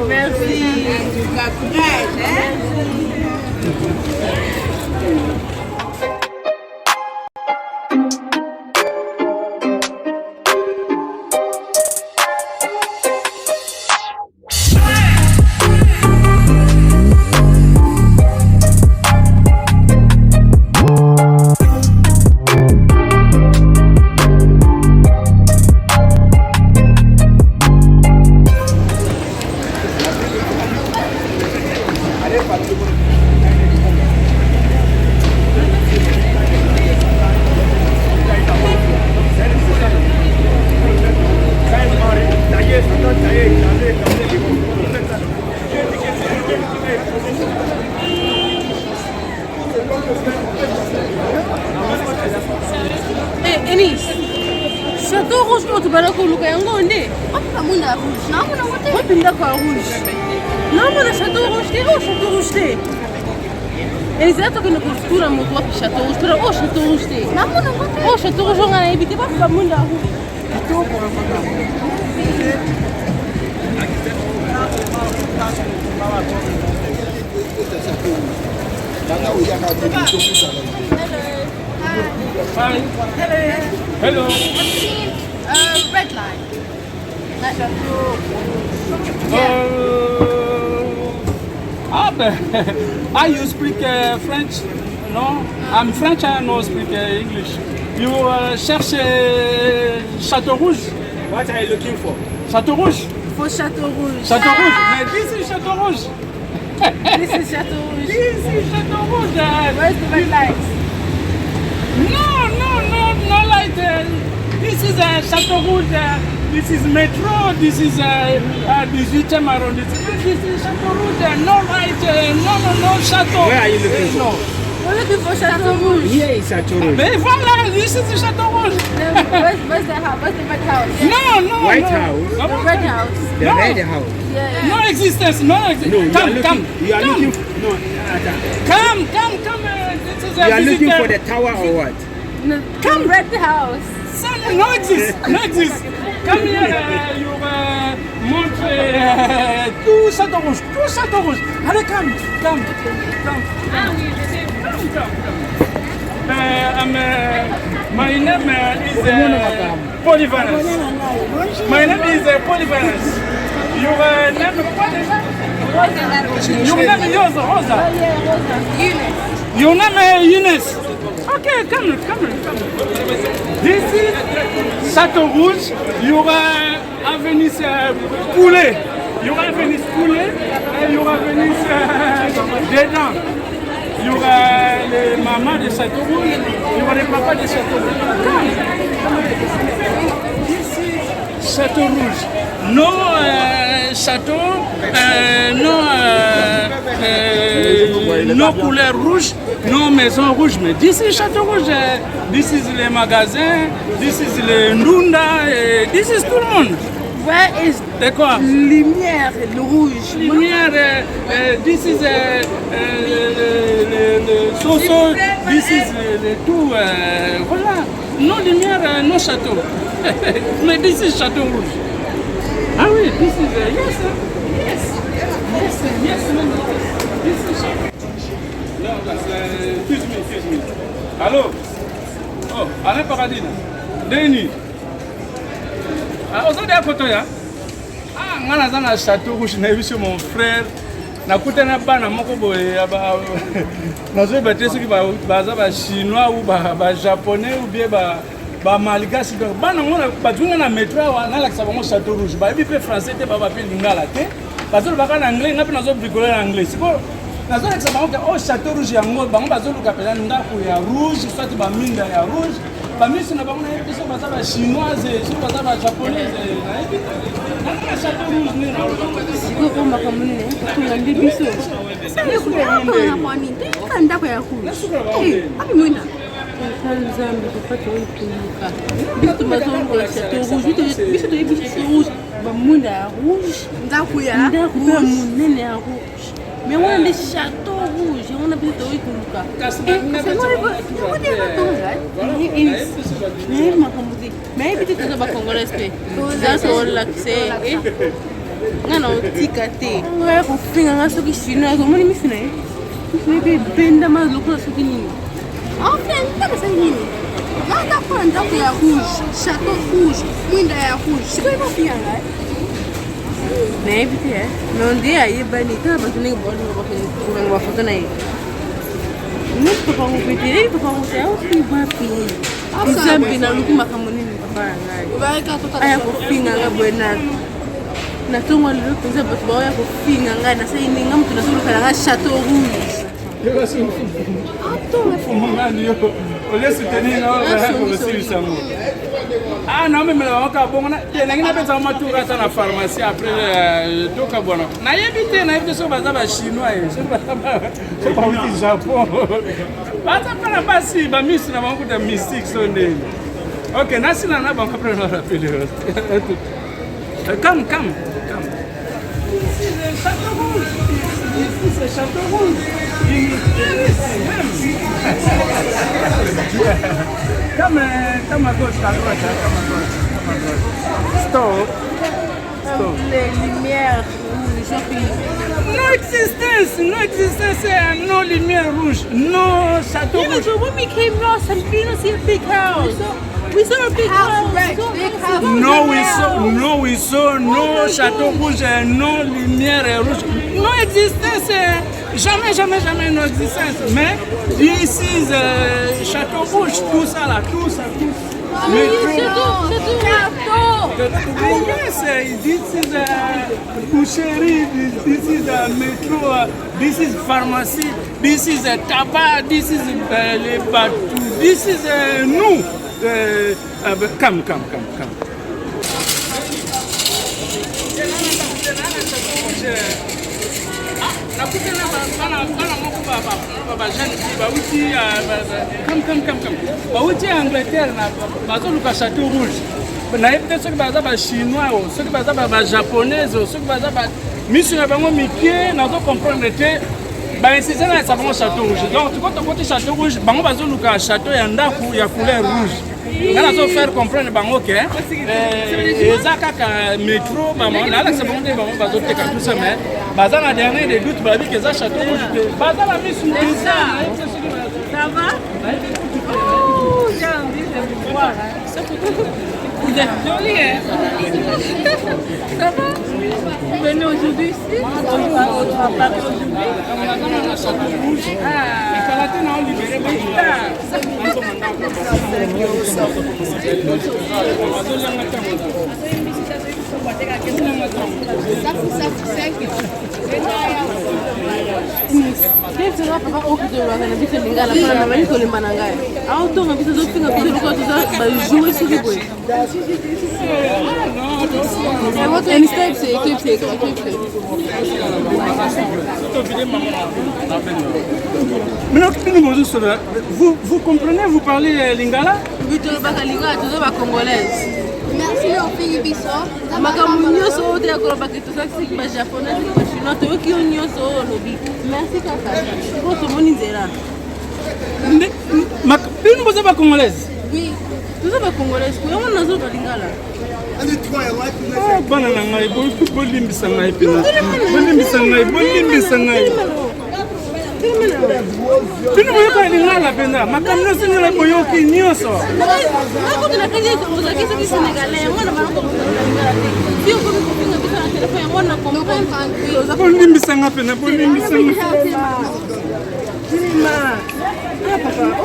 Merci. Courage, hein? Chateau Rouge, tu vas le Rouge. Chateau Rouge. Et c'est toi qui nous construis un mot de Chateau Rouge. Oh, Chateau Rouge. Oh, Chateau Rouge, on a évité pas pour le monde. Hi. Hello. Red line. You speak French? No? I'm French, I don't speak English. You cherche Chateau Rouge? What are you looking for? Chateau Rouge? For Chateau Rouge. Chateau Rouge? This is Chateau Rouge. This is Chateau Rouge. This is Chateau Rouge. Where's the red lights? No light. This is Chateau Rouge. This is metro. This is 18e arrondissement. This is Chateau Rouge. No light. No Chateau. Where are you looking for? We're looking for Chateau Rouge. Here is Chateau Rouge. Mais voilà, this is the Chateau Rouge. Where's the house? Where's the red house? No. White house. The red house. The red house. Yeah. No existence. No existence. Come. You are looking for, no. Come. This is You are looking for the tower or what? No, come red house. Son, no exist. Come here. You montre tout Chateau Rouge. Allez, come. My name is Polyvalence. My name is Polyvalence. Your name Your name is yours, Rosa. Eunice. Your name is Eunice. Okay, come. This is Chateau Rouge. Your avenue Poulet. Your avenue Poulet et your avenue Dedans. Il y aura les mamans de Chateau Rouge, il y aura les papas de Chateau Rouge. Ici, Chateau Rouge. Non château, non couleur rouge, non maison rouge. Mais d'ici Château Rouge, this is les magasins, this is les Ndunda, this is tout le monde. Where is c'est quoi? Lumière, le rouge. Lumière, this is le soso, this is le tout. Voilà. Non lumière, non château. Mais this is Château Rouge. Ah oui, this is yes. This is Château. No, excuse me. Allô? Oh, Alain Paradis. Denis. Ah, aujourd'hui à côté là. Ah, moi dans un Château Rouge, j'ai vu sur mon frère. Na kutana bana moko boye ba nazo battre ceux qui ba chinois ou ba japonais ou bien ba malgache bana ngona bazunga na metro na la sabango Château Rouge ba bi pe français te ba pe lingala te bazolo baka na anglais ngapi nazo bricoler en anglais siko nazo la sabango oh Château Rouge yango bango bazolo kapela ndako ya rouge soit ba minda ya rouge ba miso na bango na yebiso ba chinoise sur ba japonaise na yebi na Château Rouge ni na siko komba kamune kuna ndibiso sale kubona kwani ndikanda kwa yakulu ami mwina Nzambe kupata ulikumbuka bitu mazongo ya Château Rouge bitu de Château Rouge ba munda ya rouge ndakuya munene ya rouge mais on les Château rouge, on a besoin de Rouge. C'est moi, vous dites mais il était dans Congolais. Ça c'est l'accès. Non non, tikate. Ouais, pour finir à ce qui chinois, comment il me fait? Il fait benda mal le coup sur qui. Enfin, ça c'est nini. Là d'accord, donc il y a rouge, château rouge, winda ya rouge. C'est quoi il va faire? Mais écoutez, non dia aí banita, mas nem bom não vai fazer nem. Não tô com o pedido, tô com o céu, que vai vir. Exame na luta makamuni ni papa ngai. Vai cá tô tá. Aí eu pinga nga buena. Na tonga lu pensa bot boya ko pinga ngai na sai ninga mtu na sulu kala Chateau rouge. Eu acho. Attends, mais faut olha soutenir não, vai conseguir isso amor. Ah non mais on ka bon na ngina pesa matura ta na pharmacie après toka bona. Na yebite so baza ba chinois, so baza ba Japon. Baza para basi ba miss na bango da mystique so ndeni. OK, nasi na bango après na rappeler. Come. Chateau Rouge. Ici c'est Chateau Rouge. Come à gauche, à droite. Stop. les lumières rouges. No existence, no lumière rouge, no Chateau Rouge. But when we came lost and we didn't see a big house. We saw a big house. No, we saw no Chateau Rouge, no lumière rouge, no existence. Jamais no existence. Mais ici, Chateau Rouge, tout ça là, tout ça. Chateau. Yes, this is a boucherie, this is a metro, this is pharmacy, this is a tabac, this is les bateaux, this is nous. Come. Angleterre, Château Rouge. Ceux qui sont chinois, ceux qui sont japonais, ceux qui sont comprendre que Château Rouge. Donc, tu Château Rouge, Château et couleur rouge. On va faire comprendre que les métro, la dernière des doutes, que Château Rouge. Ça va? Oh, j'ai envie de vous voir. Vous êtes jolie, hein? Ça va? Vous venez aujourd'hui ici? On va parler aujourd'hui? Vous comprenez, vous parlez lingala? Oui, tu parles lingala, tu es congolaise. Merci au pays biso. Makamu nyoso te akoloba ke toza siki ba japonais ba chinois to ki nyoso lobi. Merci kaka. Ko to moni nzela. Une boza ba congolaise. Oui. Toza ba congolaise ko yona nazo ba lingala. Bana na ngai bolimbisa ngai pena. Bolimbisa ngai. Pino moyo ka lingala pena. Makamno sinela moyo ki nyoso. Nako tuna kaje kuza kisa ki Senegalais. Mwana bana ko lingala te. Sio ko kupinga bisa na telefoni ya mwana ko mpango. Bolimbisa ngai pena, bolimbisa ngai.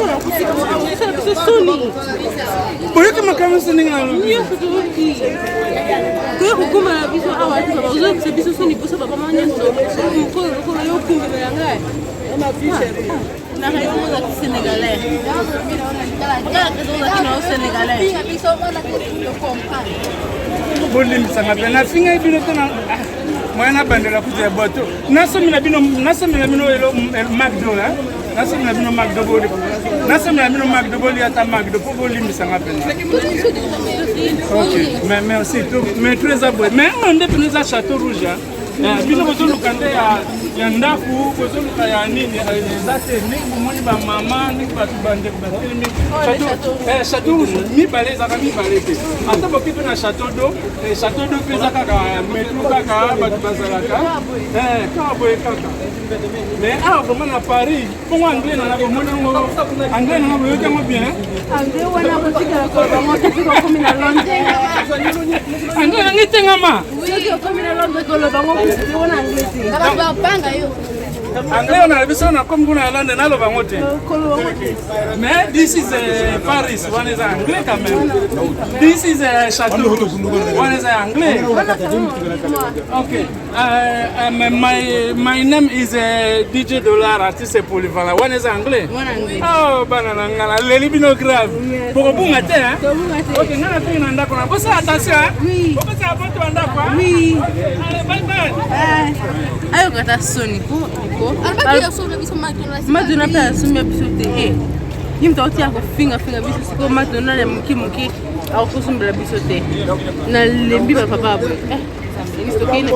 Ora kusika mwa kusa soni. Boyo ka makamno sinela. Nyo kutuki. Kwa hukuma na biso awa tu baba uzo kusebiso soni busa baba manya so. Ko yo kumbe belanga. Na hayo za Senegalais. Sénégalais. Bolimbisa ngai pena finga ibino tona. Mwana bandela kuza bato. Nasomela bino McDo là. Nasomela bino McDo boli. Nasomela bino McDo boli ata McDo pour bolimbisa ngai pena. OK, mais merci. Mais très aboué. Mais on est venu à Château Rouge. bino bozoluka nde ya ndaku bozoluka ya nini eza te ndenge bomoni bamama ndenge bato bandeko batelemi chateau rouge mibale ezaka mibale te ata boki mpe na chateau d'eau mpe eza kaka metro kaka bato bazalaka kaka boye kaka mais awa vraiment na Paris mpongo anglais nanga bomoni yango anglais nanga boyoki yango bien anglais wana kotikala kolobango te soki okomi na Londres anglais nanga etengama soki okomi na Londres kolobango kusi wana anglais te babanga yo anglais on a biso na comme kuna Londres naloba ngo te mais this is Paris one is anglais quand même this is Chateau one is anglais okay my name is DJ Dollar artiste polyvalent one is anglais oh banana ngala leli bino grave pour bunga te hein okay ngala pe na ndako na bosa attention oui bosa apoto ndako oui allez bye bye ayo kata soni madonna mpe asomia biso te ye moto aotia kofingafinga biso sikoyo madonna ya moki akokosombela biso te nalembi bapapa boye tokei na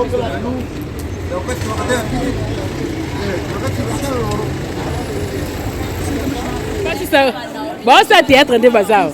biso Bosa théâtre nde bazao.